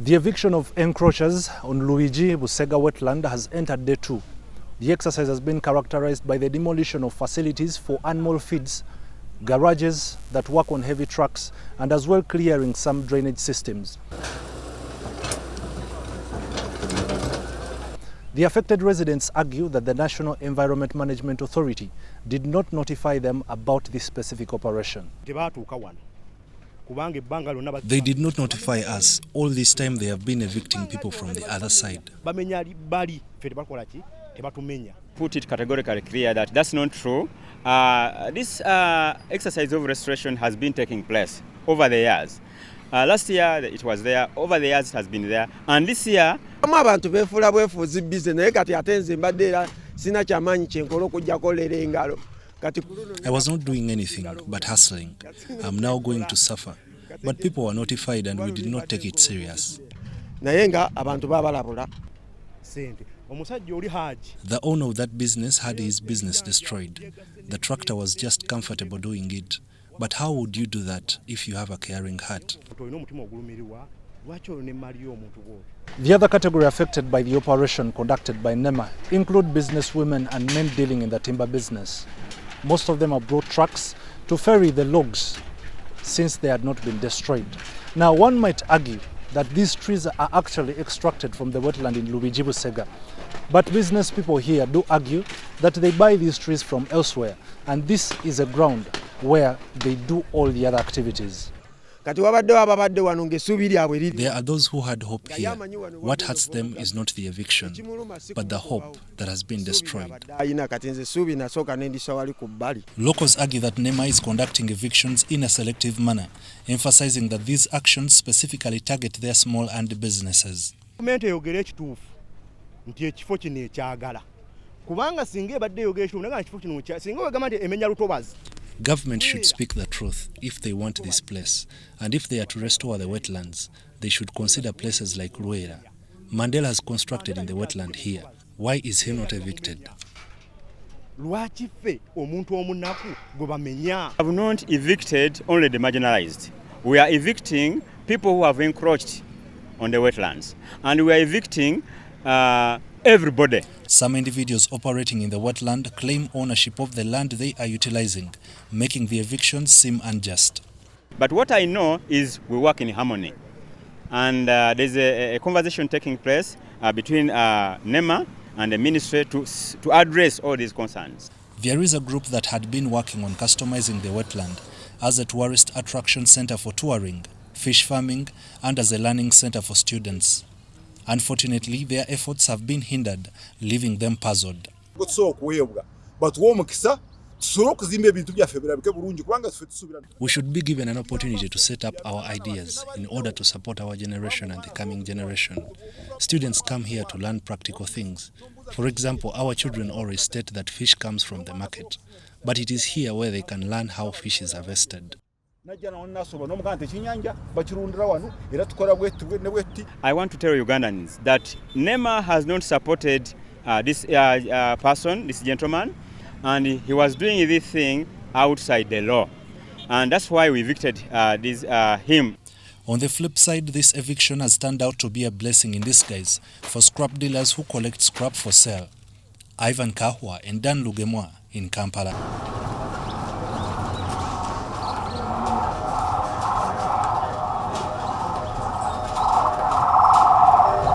The eviction of encroachers on Lubigi Busega wetland has entered day 2. The exercise has been characterized by the demolition of facilities for animal feeds, garages that work on heavy trucks, and as well clearing some drainage systems. The affected residents argue that the National Environment Management Authority did not notify them about this specific operation. They did not notify us. All this time they have been evicting people from the other side. Put it categorically clear that that's not true. This exercise of restoration has been taking place over the years. Last year it was there, over the years it has been there, and this year I was not doing anything but hustling. I'm now going to suffer. But people were notified and we did not take it serious. The owner of that business had his business destroyed. The tractor was just comfortable doing it. But how would you do that if you have a caring heart? The other category affected by the operation conducted by NEMA include businesswomen and men dealing in the timber business. Most of them have brought trucks to ferry the logs since they had not been destroyed. Now, one might argue that these trees are actually extracted from the wetland in Lubigi Busega. But business people here do argue that they buy these trees from elsewhere, and this is a ground where they do all the other activities. There are those who had hope here. What hurts them is not the eviction, but the hope that has been destroyed. Locals argue that NEMA is conducting evictions in a selective manner, emphasizing that these actions specifically target their small and businesses. Government should speak the truth if they want this place, and if they are to restore the wetlands, they should consider places like Ruera. Mandela has constructed in the wetland here. Why is he not evicted? We have not evicted only the marginalized. We are evicting people who have encroached on the wetlands, and we are evicting everybody. Some individuals operating in the wetland claim ownership of the land they are utilizing, making the evictions seem unjust. But what I know is we work in harmony. And there's a conversation taking place between NEMA and the ministry to address all these concerns. There is a group that had been working on customizing the wetland as a tourist attraction center for touring, fish farming, and as a learning center for students. Unfortunately, their efforts have been hindered, leaving them puzzled. We should be given an opportunity to set up our ideas in order to support our generation and the coming generation. Students come here to learn practical things. For example, our children always state that fish comes from the market, but it is here where they can learn how fish is harvested. I want to tell Ugandans that NEMA has not supported this person, this gentleman, and he was doing this thing outside the law. And that's why we evicted him. On the flip side, this eviction has turned out to be a blessing in disguise for scrap dealers who collect scrap for sale. Ivan Kahwa and Dan Lugemwa in Kampala.